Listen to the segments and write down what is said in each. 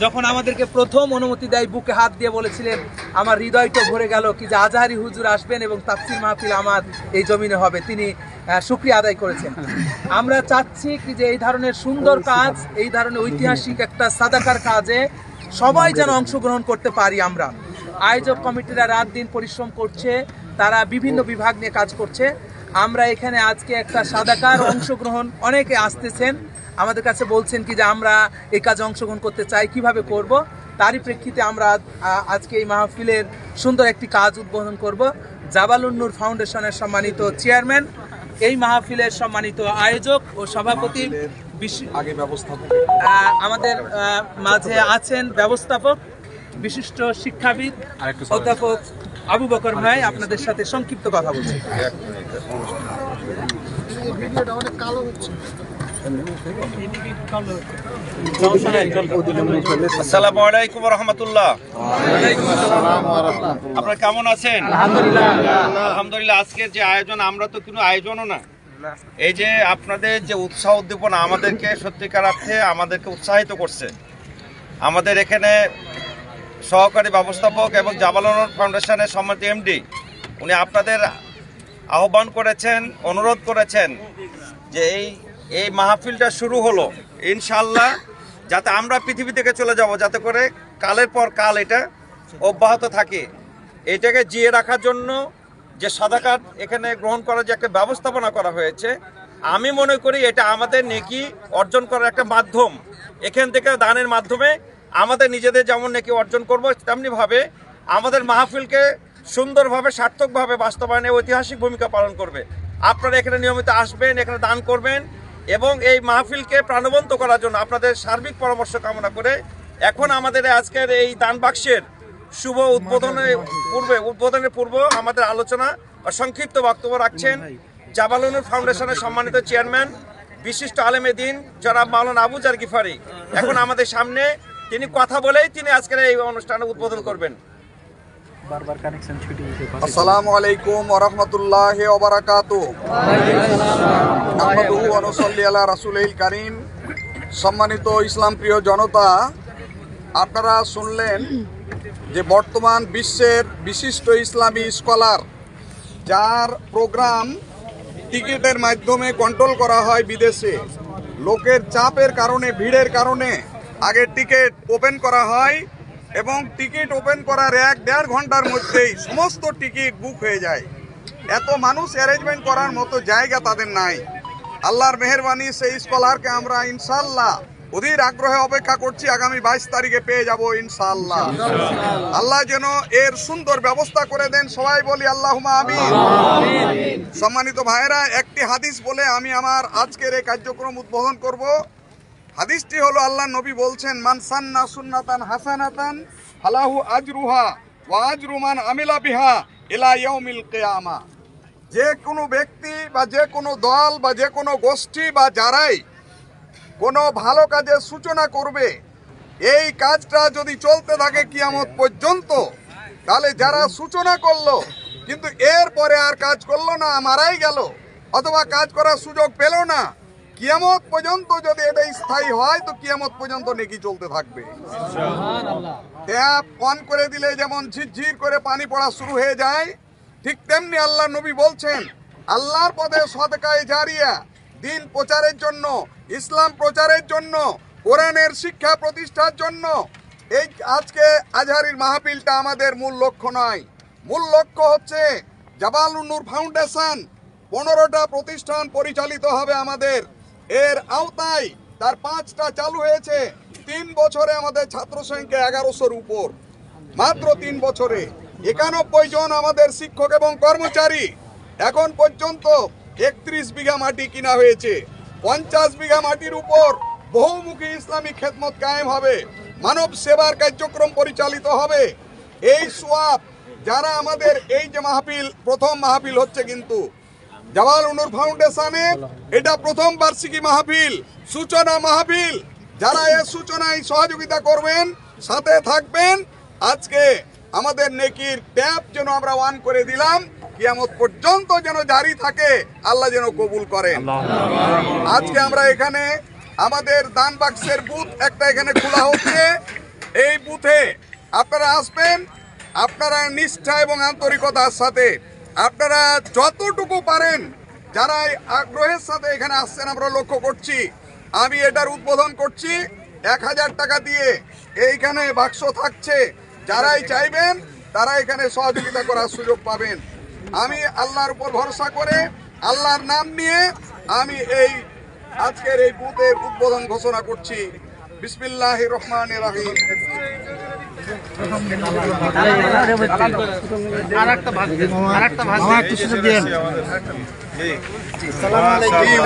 যখন আমাদেরকে প্রথম অনুমতি দেয় বুকে হাত দিয়ে বলেছিলেন, আমার হৃদয়টা ভরে গেল কি যে আজহারি হুজুর আসবেন এবং তাফসীর মাহফিল আমার এই জমিনে হবে। তিনি শুকরিয়া আদায় করেছেন। আমরা চাচ্ছি কি যে এই ধরনের সুন্দর কাজ, এই ধরনের ঐতিহাসিক একটা সাদাকার কাজে সবাই যেন অংশগ্রহণ করতে পারি। আমরা আয়োজক কমিটিরা রাত দিন পরিশ্রম করছে, তারা বিভিন্ন বিভাগ নিয়ে কাজ করছে। আমরা এখানে আজকে একটা সাদাকার অংশগ্রহণ, অনেকে আসতেছেন আমাদের কাছে বলছেন কি যে আমরা এই কাজে অংশগ্রহণ করতে চাই, কিভাবে করব। তারই প্রেক্ষিতে আমরা আজকে এই মাহফিলের সুন্দর একটি কাজ উদ্বোধন করব। জাবালুন নূর ফাউন্ডেশনের সম্মানিত চেয়ারম্যান, এই মাহফিলের সম্মানিত আয়োজক ও সভাপতি, আমাদের মাঝে আছেন ব্যবস্থাপক, বিশিষ্ট শিক্ষাবিদ অধ্যাপক আবু বকর ভাই, আপনাদের সাথে সংক্ষিপ্ত কথা বলছি। আসসালামু আলাইকুম ওয়া রাহমাতুল্লাহ। আপনারা কেমন আছেন? আলহামদুলিল্লাহ। আজকের যে আয়োজন, আমরা তো কোনো আয়োজনও না, এই যে আপনাদের যে উৎসাহ উদ্দীপনা আমাদেরকে সত্যিকার অর্থে আমাদেরকে উৎসাহিত করছে। আমাদের এখানে সহকারী ব্যবস্থাপক এবং জাবালুন নূর ফাউন্ডেশনের সম্মানিত এমডি, উনি আপনাদের আহ্বান করেছেন, অনুরোধ করেছেন যে এই মাহফিলটা শুরু হলো ইনশাআল্লাহ, যাতে আমরা পৃথিবী থেকে চলে যাব, যাতে করে কালের পর কাল এটা অব্যাহত থাকে। এটাকে জিয়ে রাখার জন্য যে সাদাকাত এখানে গ্রহণ করার যে একটা ব্যবস্থাপনা করা হয়েছে, আমি মনে করি এটা আমাদের নেকি অর্জন করার একটা মাধ্যম। এখান থেকে দানের মাধ্যমে আমাদের নিজেদের যেমন নেকি অর্জন করব, তেমনিভাবে আমাদের মাহফিলকে সুন্দরভাবে সার্থকভাবে বাস্তবায়নে ঐতিহাসিক ভূমিকা পালন করবে। আপনারা এখানে নিয়মিত আসবেন, এখানে দান করবেন এবং এই মাহফিলকে প্রাণবন্ত করার জন্য আপনাদের সার্বিক পরামর্শ কামনা করে এখন আমাদের আজকের এই দান বাক্সের শুভ উদ্বোধনের পূর্ব আমাদের আলোচনা ও সংক্ষিপ্ত বক্তব্য রাখছেন জাবালুন নূর ফাউন্ডেশনের সম্মানিত চেয়ারম্যান, বিশিষ্ট আলেমে দ্বীন জনাব মাওলানা আবু জার গিফারি। এখন আমাদের সামনে তিনি কথা বলেই তিনি আজকের এই অনুষ্ঠানে উদ্বোধন করবেন। আসসালামু আলাইকুম ওয়া রাহমাতুল্লাহি ওয়া বারাকাতুহু। আহমাদুহু ওয়া নুসাল্লি আলা রাসূলিল কারীম। সম্মানিত ইসলাম প্রিয় জনতা, আপনারা শুনলেন যে বর্তমান বিশ্বের বিশিষ্ট ইসলামী স্কলার, যার প্রোগ্রাম টিকিটের মাধ্যমে কন্ট্রোল করা হয় বিদেশে, লোকের চাপের কারণে, ভিড়ের কারণে আগে টিকিট ওপেন করা হয় এবং টিকিট ওপেন করার 1-1.5 ঘন্টার মধ্যেই সমস্ত টিকিট বুক হয়ে যায়। এত মানুষ অ্যারেঞ্জমেন্ট করার মতো জায়গা তাদের নাই। আল্লাহর মেহেরবানি, সেই স্কলারকে আমরা ইনশাআল্লাহ অধীর আগ্রহে অপেক্ষা করছি। আগামী 22 তারিখে পেয়ে যাব ইনশাআল্লাহ। আল্লাহ যেন এর সুন্দর ব্যবস্থা করে দেন, সবাই বলি আল্লাহুম্মা আমিন। সম্মানিত ভাইরা, একটি হাদিস বলে আমি আমার আজকের এই কার্যক্রম উদ্বোধন করব। হাদিসটি হলো, আল্লাহ নবী বলছেন, মান সান্না সুন্নাতান হাসানাতান ফালাহু আজরুহা ওয়া আজরু মান আমিলা বিহা ইলা ইয়াউমিল কিয়ামা। যে কোনো ব্যক্তি বা যে কোনো দল বা যে কোনো গোষ্ঠী বা যারাই কোনো ভালো কাজের সূচনা করবে, এই কাজটা যদি চলতে থাকে কিয়ামত পর্যন্ত, তাহলে যারা সূচনা করলো কিন্তু এরপরে আর কাজ করলো না, মারাই গেল অথবা কাজ করার সুযোগ পেল না, কিয়ামত পর্যন্ত যদি এটা স্থায়ী হয় তো কিয়ামত পর্যন্ত নেকি চলতে থাকবে। ট্যাপ অন করে দিলে যেমন ঝিরঝির করে পানি পড়া শুরু হয়ে যায়, ঠিক তেমনি আল্লাহ নবী বলছেন, আল্লাহর পথে সদকায়ে জারিয়া, দিন প্রচারের জন্য, ইসলাম প্রচারের জন্য, কোরআনের শিক্ষা প্রতিষ্ঠার জন্য এই আজকে আজহারির মাহফিলটা আমাদের মূল লক্ষ্য নয়। মূল লক্ষ্য হচ্ছে জাবালুন নূর ফাউন্ডেশন 15টা প্রতিষ্ঠান পরিচালিত হবে আমাদের। এর আওতায় তার 5টা চালু হয়েছে। 3 বছরে আমাদের ছাত্র সংখ্যা 1100-র উপর। মাত্র 3 বছরে 91 জন আমাদের শিক্ষক এবং কর্মচারী। এখন পর্যন্ত 31 বিঘা মাটি কিনা হয়েছে। 50 বিঘা মাটির উপর বহুমুখী ইসলামী খেদমত কায়েম হবে, মানব সেবার কার্যক্রম পরিচালিত হবে। এই সোয়াব যারা আমাদের এই যে মাহফিল, প্রথম মাহফিল হচ্ছে কিন্তু জাবালুন নূর ফাউন্ডেশনের, এটা প্রথম বার্ষিকী মাহফিল, সূচনা মাহফিল। যারা এই সূচনায় সহযোগিতা করবেন, সাথে থাকবেন, আজকে আমাদের নেকির ট্যাপ যেন আমরা অন করে দিলাম, কিয়ামত পর্যন্ত যেন জারি থাকে, আল্লাহ যেন কবুল করেন। আজকে আমরা এখানে আমাদের দান বাক্সের বুথ একটা এখানে খোলা হচ্ছে। এই বুথে আপনারা আসবেন, আপনারা নিষ্ঠা এবং আন্তরিকতার সাথে আপনারা যতটুকু পারেন, যারা আগ্রহের সাথে এখানে আসছেন আমরা লক্ষ্য করছি। আমি এটার উদ্বোধন করছি 1000 টাকা দিয়ে। এইখানে বাক্স থাকছে, যারাই চাইবেন তারা এখানে সহযোগিতা করার সুযোগ পাবেন। আমি আল্লাহর উপর ভরসা করে আল্লাহর নাম নিয়ে আমি এই আজকের এই বুথের উদ্বোধন ঘোষণা করছি। বিসমিল্লাহির রহমানির রহিম।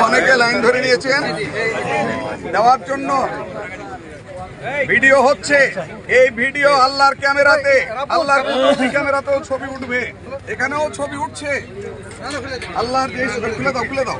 অনেকে লাইন ধরে নিয়েছেন দেওয়ার জন্য। ভিডিও হচ্ছে, এই ভিডিও আল্লাহর ক্যামেরাতে, আল্লাহর কুদরতি ক্যামেরাতেও ছবি উঠবে, এখানেও ছবি উঠছে। আল্লাহর খুলে দাও, খুলে দাও।